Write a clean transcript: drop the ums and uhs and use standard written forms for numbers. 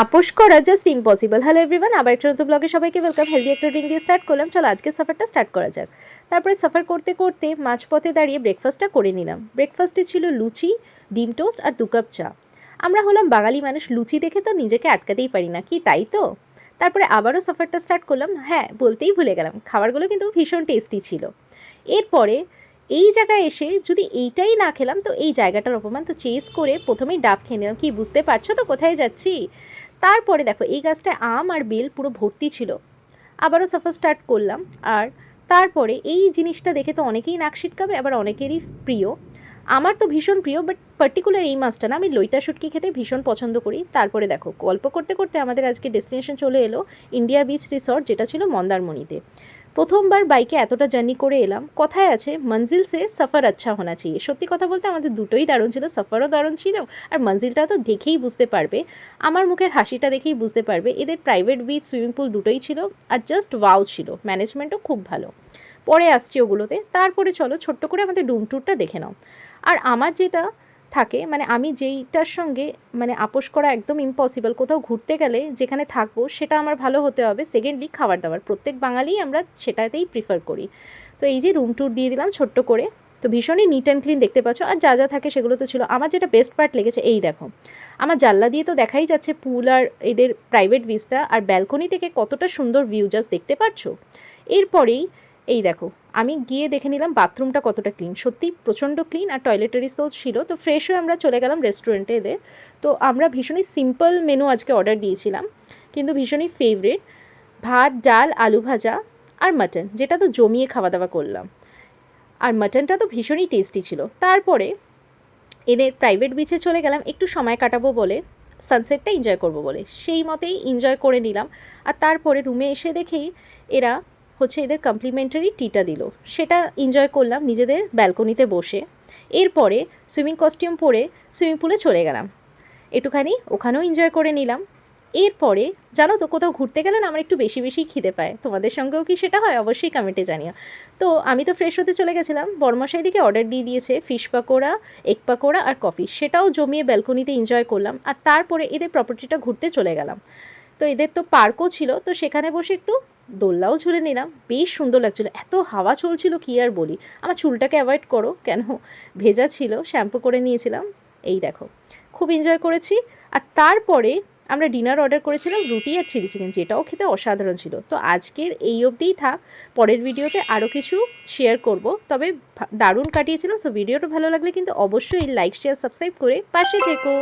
আপোষ করা just impossible. Hello everyone, আবার একটা নতুন ব্লগে সবাইকে ওয়েলকাম। হেলদি একটা ড্রিঙ্ক দিয়ে স্টার্ট করলাম। চলো আজকে সাফারটা স্টার্ট করা যাক। তারপরে সাফার করতে করতে মাঝপথে দাঁড়িয়ে ব্রেকফাস্টটা করে নিলাম। ব্রেকফাস্টে ছিল লুচি, ডিম টোস্ট আর 2 কাপ চা। আমরা হলাম বাঙালি মানুষ, লুচি দেখে তো নিজেকে আটকাতেই পারি না, কি তাই তো? তারপরে আবারও সাফারটা স্টার্ট করলাম। হ্যাঁ, বলতেই ভুলে গেলাম, খাবারগুলো কিন্তু ভীষণ টেস্টি ছিল। এরপরে এই জায়গায় এসে যদি এইটাই না খেলাম তো এই জায়গাটার অপমান, তো চেস করে প্রথমেই ডাব খেয়ে নিলাম। কি বুঝতে পারছো তো কোথায় যাচ্ছি? তারপরে দেখো এই গাছটায় আম আর বেল পুরো ভর্তি ছিল। আবারও সাফার স্টার্ট করলাম। আর তারপরে এই জিনিসটা দেখে তো অনেকেই নাক সিটকাবে, আবার অনেকেরই প্রিয়। আমার তো ভীষণ প্রিয়, বাট পার্টিকুলার এই মাছটা না, আমি লইটা শুটকি খেতে ভীষণ পছন্দ করি। তারপরে দেখো গল্প করতে করতে আমাদের আজকে ডেস্টিনেশন চলে এলো ইন্ডিয়া বিচ রিসর্ট, যেটা ছিল মন্দারমণিতে। প্রথমবার বাইকে এতটা জার্নি করে এলাম। কথায় আছে মঞ্জিল সে সফর আচ্ছা হোনা চাইয়ে। সত্যি কথা বলতে আমাদের দুটোই দারুণ ছিল, সফরও দারুণ ছিল আর মঞ্জিলটা তো দেখেই বুঝতে পারবে, আমার মুখের হাসিটা দেখেই বুঝতে পারবে। এদের প্রাইভেট বিচ, সুইমিং পুল দুটোই ছিল আর জাস্ট ওয়াও ছিল, ম্যানেজমেন্টও খুব ভালো। পরে আসছি ওগুলোতে। তারপরে চলো ছোট্ট করে আমাদের রুম ট্যুরটা দেখে নাও। আর আমার যেটা থাকে, মানে আমি যেইটার সঙ্গে মানে আপোষ করা একদম ইম্পসিবল, কোথাও ঘুরতে গেলে যেখানে থাকবো সেটা আমার ভালো হতে হবে। সেকেন্ডলি খাবার দাবার, প্রত্যেক বাঙালিই আমরা সেটাতেই প্রিফার করি। তো এই যে রুম ট্যুর দিয়ে দিলাম ছোট্ট করে। তো ভীষণই নিট অ্যান্ড ক্লিন দেখতে পাচ্ছ, আর যা যা থাকে সেগুলো তো ছিল। আমার যেটা বেস্ট পার্ট লেগেছে, এই দেখো আমার জানলা দিয়ে তো দেখাই যাচ্ছে পুল আর এদের প্রাইভেট বিচটা, আর ব্যালকনি থেকে কতটা সুন্দর ভিউ জাস্ট দেখতে পাচ্ছ। এরপরেই এই দেখো আমি গিয়ে দেখে নিলাম বাথরুমটা কতটা ক্লিন, সত্যি প্রচণ্ড ক্লিন, আর টয়লেটারিসও ছিল। তো ফ্রেশ হয়ে আমরা চলে গেলাম রেস্টুরেন্টে এদের। তো আমরা ভীষণই সিম্পল মেনু আজকে অর্ডার দিয়েছিলাম, কিন্তু ভীষণই ফেভারিট। ভাত, ডাল, আলু ভাজা আর মাটন, যেটা তো জমিয়ে খাওয়া দাওয়া করলাম। আর মাটনটা তো ভীষণই টেস্টি ছিল। তারপরে এদের প্রাইভেট বিচে চলে গেলাম একটু সময় কাটাবো বলে, সানসেটটা এনজয় করব বলে, সেই মতেই এনজয় করে নিলাম। আর তারপরে রুমে এসে দেখেই এরা হচ্ছে এদের কমপ্লিমেন্টারি টিটা দিল, সেটা এনজয় করলাম নিজেদের ব্যালকনিতে বসে। এরপরে সুইমিং কস্টিউম পরে সুইমিং পুলে চলে গেলাম, একটুখানি ওখানেও এনজয় করে নিলাম। এরপরে জানো তো কোথাও ঘুরতে গেলে না আমার একটু বেশি বেশি খিদে পায়, তোমাদের সঙ্গেও কি সেটা হয়? অবশ্যই কমেন্টে জানিও। তো আমি তো ফ্রেশ হতে চলে গেছিলাম, বর্মশাই দিকে অর্ডার দিয়ে দিয়েছে ফিশ পাকোড়া, এগ পাকোড়া আর কফি, সেটাও জমিয়ে ব্যালকনিতে এনজয় করলাম। আর তারপরে এদের প্রপার্টিটা ঘুরতে চলে গেলাম। তো এদের তো পার্কও ছিল, তো সেখানে বসে একটু দোলনাও ঝুলে নিলাম, বেশ সুন্দর লাগছিলো, এত হাওয়া চলছিল কি আর বলি। আমার চুলটাকে অ্যাভয়েড করো, কেন ভেজা ছিল, শ্যাম্পু করে নিয়েছিলাম। এই দেখো খুব এনজয় করেছি। আর তারপরে আমরা ডিনার অর্ডার করেছিলাম রুটি আর চিলি চিকেন, যেটাও খেতে অসাধারণ ছিল। তো আজকের এই অবধিই থাক, পরের ভিডিওতে আরও কিছু শেয়ার করব। তবে দারুণ কাটিয়েছিলাম। সো ভিডিওটা ভালো লাগলে কিন্তু অবশ্যই লাইক, শেয়ার, সাবস্ক্রাইব করে পাশে থেকো।